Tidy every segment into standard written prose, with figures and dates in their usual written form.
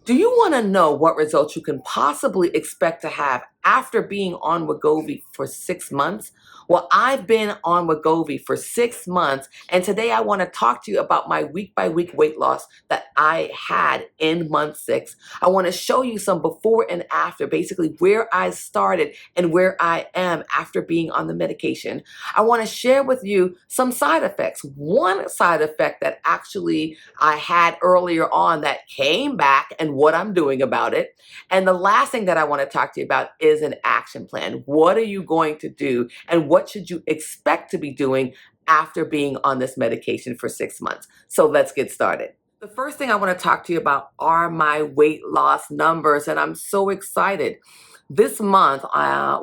Do you want to know what results you can possibly expect to have after being on Wegovy for 6 months? Well, I've been on Wegovy for 6 months, and today I want to talk to you about my week by week weight loss that I had in month 6. I want to show you some before and after, basically where I started and where I am after being on the medication. I want to share with you some side effects. One side effect that actually I had earlier on that came back and what I'm doing about it. And the last thing that I want to talk to you about is an action plan. What are you going to do and what should you expect to be doing after being on this medication for 6 months? So let's get started. The first thing I want to talk to you about are my weight loss numbers, and I'm so excited. This month,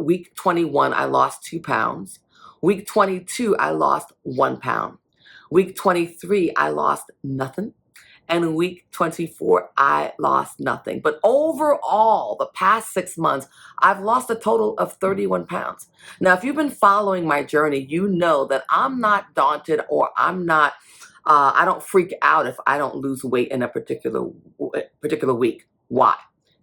week 21, I lost 2 pounds. Week 22, I lost 1 pound. Week 23, I lost nothing. And week 24, I lost nothing. But overall, the past 6 months, I've lost a total of 31 pounds. Now, if you've been following my journey, you know that I'm not daunted or I don't freak out if I don't lose weight in a particular week. Why?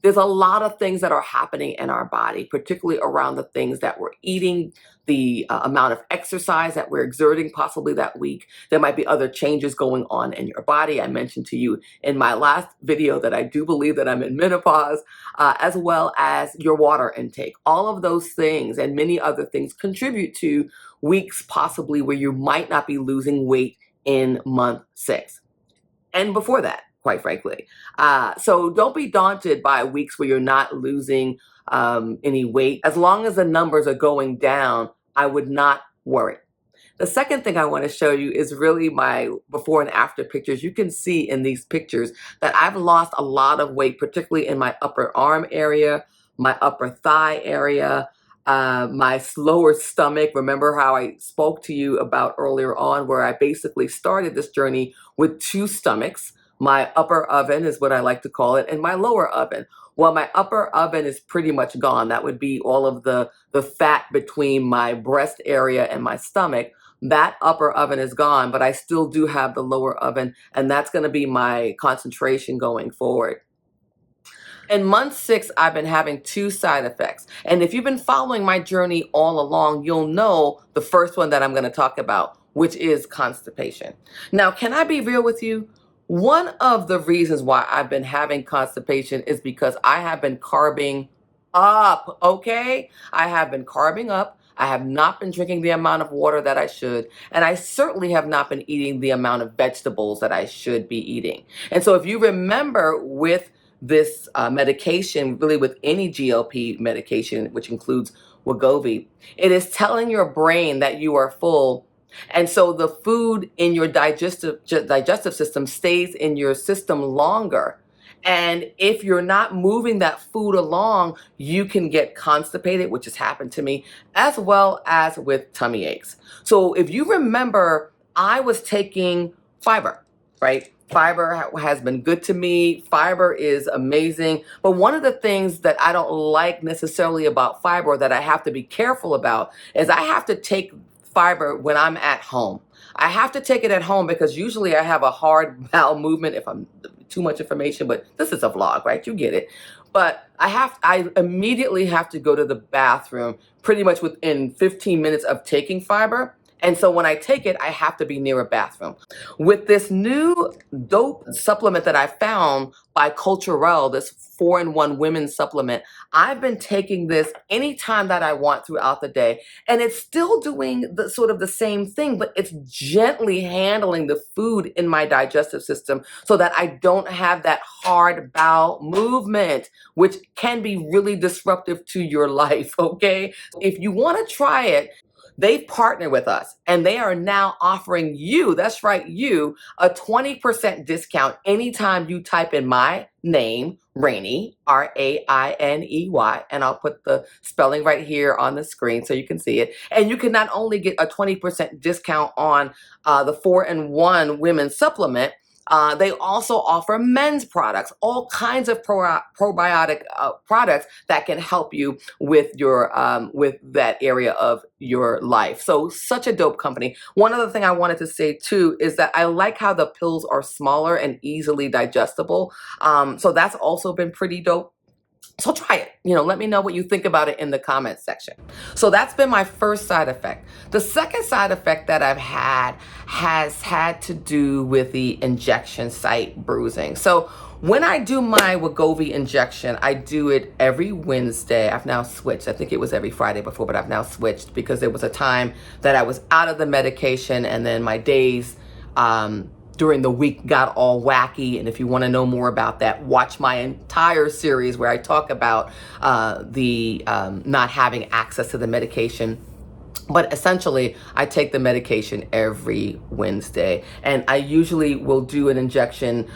There's a lot of things that are happening in our body, particularly around the things that we're eating, the amount of exercise that we're exerting possibly that week. There might be other changes going on in your body. I mentioned to you in my last video that I do believe that I'm in menopause, as well as your water intake. All of those things and many other things contribute to weeks possibly where you might not be losing weight in month 6. And before that, quite frankly. So don't be daunted by weeks where you're not losing any weight. As long as the numbers are going down, I would not worry. The second thing I want to show you is really my before and after pictures. You can see in these pictures that I've lost a lot of weight, particularly in my upper arm area, my upper thigh area, my lower stomach. Remember how I spoke to you about earlier on where I basically started this journey with 2 stomachs. My upper oven is what I like to call it, and my lower oven. Well, my upper oven is pretty much gone. That would be all of the fat between my breast area and my stomach. That upper oven is gone, but I still do have the lower oven, and that's going to be my concentration going forward. In month 6, I've been having 2 side effects. And if you've been following my journey all along, you'll know the first one that I'm going to talk about, which is constipation. Now, can I be real with you? One of the reasons why I've been having constipation is because I have been carbing up, okay? I have been carbing up. I have not been drinking the amount of water that I should, and I certainly have not been eating the amount of vegetables that I should be eating. And so if you remember with this medication, really with any GLP medication, which includes Wegovy, it is telling your brain that you are full. And so the food in your digestive system stays in your system longer. And if you're not moving that food along, you can get constipated, which has happened to me, as well as with tummy aches. So if you remember, I was taking fiber, right? Fiber has been good to me. Fiber is amazing. But one of the things that I don't like necessarily about fiber that I have to be careful about is I have to take fiber when I'm at home. I have to take it at home because usually I have a hard bowel movement if I'm too much information, but this is a vlog, right? You get it. But I immediately have to go to the bathroom pretty much within 15 minutes of taking fiber. And so when I take it, I have to be near a bathroom. With this new dope supplement that I found by Culturelle, this 4-in-1 women's supplement, I've been taking this anytime that I want throughout the day. And it's still doing the sort of the same thing, but it's gently handling the food in my digestive system so that I don't have that hard bowel movement, which can be really disruptive to your life, okay? If you want to try it, they've partnered with us and they are now offering you, that's right, you, a 20% discount anytime you type in my name, Rainey, Rainey, and I'll put the spelling right here on the screen so you can see it. And you can not only get a 20% discount on the 4-in-1 women's supplement, They also offer men's products, all kinds of probiotic products that can help you with your with that area of your life. So such a dope company. One other thing I wanted to say too is that I like how the pills are smaller and easily digestible. So that's also been pretty dope. So try it. Let me know what you think about it in the comments section. So that's been my first side effect. The second side effect that I've had has had to do with the injection site bruising. So when I do my Wegovy injection, I do it every Wednesday. I've now switched. I think it was every Friday before, but I've now switched because there was a time that I was out of the medication and then my days during the week got all wacky. And if you want to know more about that, watch my entire series where I talk about the not having access to the medication. But essentially, I take the medication every Wednesday, and I usually will do an injection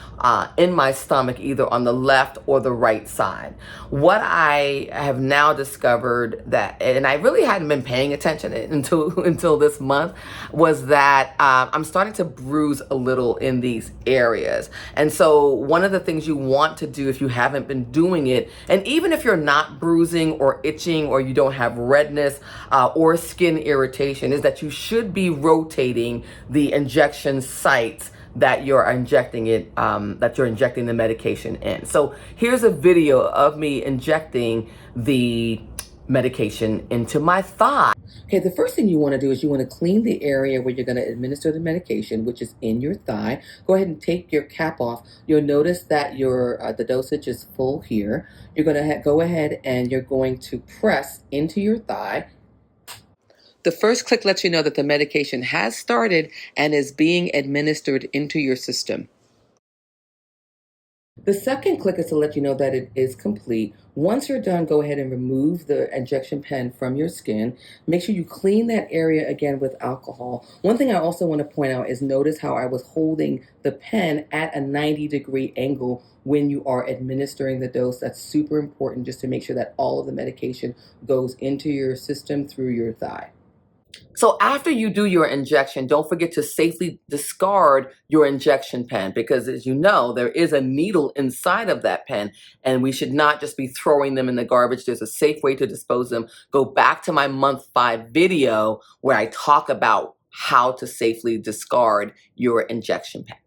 in my stomach, either on the left or the right side. What I have now discovered that, and I really hadn't been paying attention until this month, was that I'm starting to bruise a little in these areas. And so one of the things you want to do if you haven't been doing it, and even if you're not bruising or itching or you don't have redness or skin irritation, is that you should be rotating the injection sites that you're injecting the medication in. So here's a video of me injecting the medication into my thigh. Okay, the first thing you want to do is you want to clean the area where you're going to administer the medication, which is in your thigh. Go ahead and take your cap off. You'll notice that the dosage is full here. You're going to go ahead and you're going to press into your thigh. The first click lets you know that the medication has started and is being administered into your system. The second click is to let you know that it is complete. Once you're done, go ahead and remove the injection pen from your skin. Make sure you clean that area again with alcohol. One thing I also want to point out is notice how I was holding the pen at a 90-degree angle when you are administering the dose. That's super important just to make sure that all of the medication goes into your system through your thigh. So after you do your injection, don't forget to safely discard your injection pen because, as you know, there is a needle inside of that pen and we should not just be throwing them in the garbage. There's a safe way to dispose them. Go back to my month 5 video where I talk about how to safely discard your injection pen.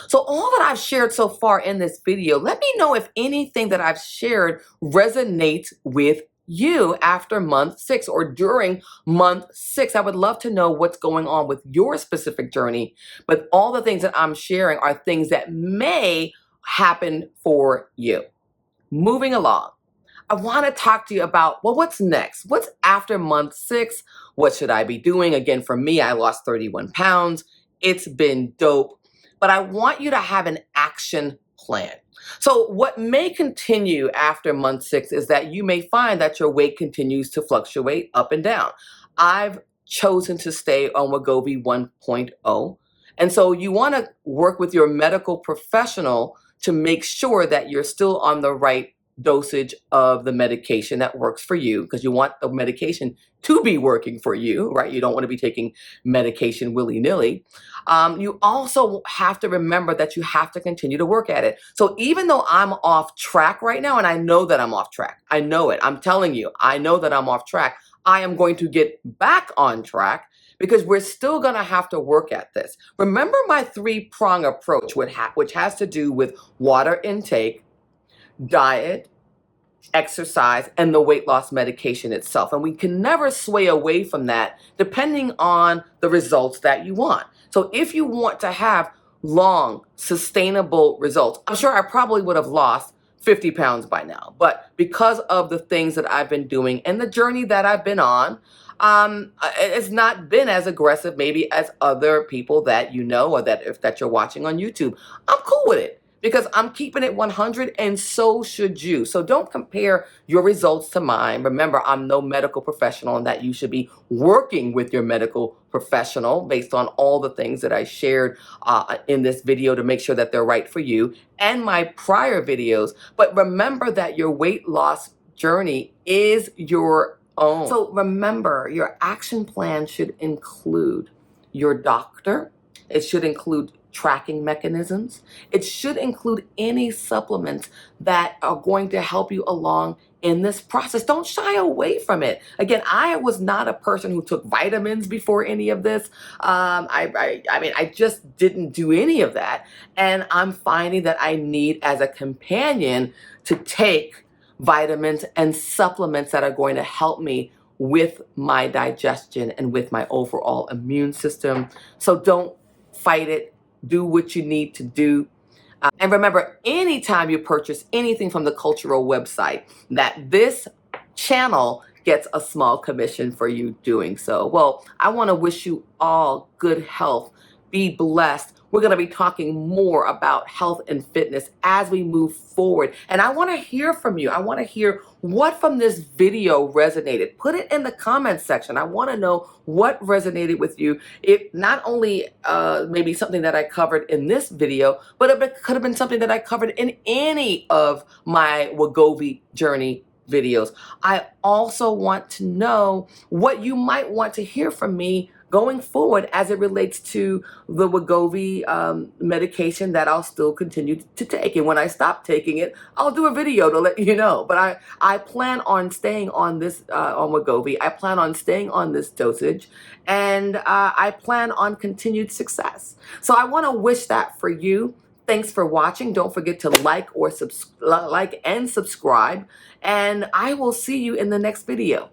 So all that I've shared so far in this video, let me know if anything that I've shared resonates with you after month 6 or during month 6. I would love to know what's going on with your specific journey, but all the things that I'm sharing are things that may happen for you. Moving along, I want to talk to you about, well, what's next? What's after month 6? What should I be doing? Again, for me, I lost 31 pounds. It's been dope, but I want you to have an action plan. So what may continue after month 6 is that you may find that your weight continues to fluctuate up and down. I've chosen to stay on Wegovy 1.0. And so you want to work with your medical professional to make sure that you're still on the right dosage of the medication that works for you, because you want the medication to be working for you, right? You don't want to be taking medication willy-nilly. You also have to remember that you have to continue to work at it. So even though I'm off track right now, and I know that I'm off track, I know it, I'm telling you, I know that I'm off track, I am going to get back on track because we're still going to have to work at this. Remember my 3-prong approach, which has to do with water intake, diet, exercise, and the weight loss medication itself. And we can never sway away from that depending on the results that you want. So if you want to have long, sustainable results, I'm sure I probably would have lost 50 pounds by now. But because of the things that I've been doing and the journey that I've been on, it's not been as aggressive maybe as other people that you know or that you're watching on YouTube. I'm cool with it because I'm keeping it 100, and so should you. So don't compare your results to mine. Remember, I'm no medical professional, and that you should be working with your medical professional based on all the things that I shared in this video to make sure that they're right for you and my prior videos. But remember that your weight loss journey is your own. So remember, your action plan should include your doctor. It should include tracking mechanisms. It should include any supplements that are going to help you along in this process. Don't shy away from it. Again, I was not a person who took vitamins before any of this. I mean, I just didn't do any of that. And I'm finding that I need, as a companion, to take vitamins and supplements that are going to help me with my digestion and with my overall immune system. So don't fight it. Do what you need to do. And remember, anytime you purchase anything from the Cultural website, that this channel gets a small commission for you doing so. Well, I want to wish you all good health. Be blessed. We're going to be talking more about health and fitness as we move forward. And I want to hear from you. I want to hear what from this video resonated. Put it in the comments section. I want to know what resonated with you. It not only maybe something that I covered in this video, but it could have been something that I covered in any of my Wegovy journey videos. I also want to know what you might want to hear from me going forward as it relates to the Wegovy medication that I'll still continue to take. And when I stop taking it, I'll do a video to let you know. But I plan on staying on this, on Wegovy. I plan on staying on this dosage. And I plan on continued success. So I want to wish that for you. Thanks for watching. Don't forget to like and subscribe. And I will see you in the next video.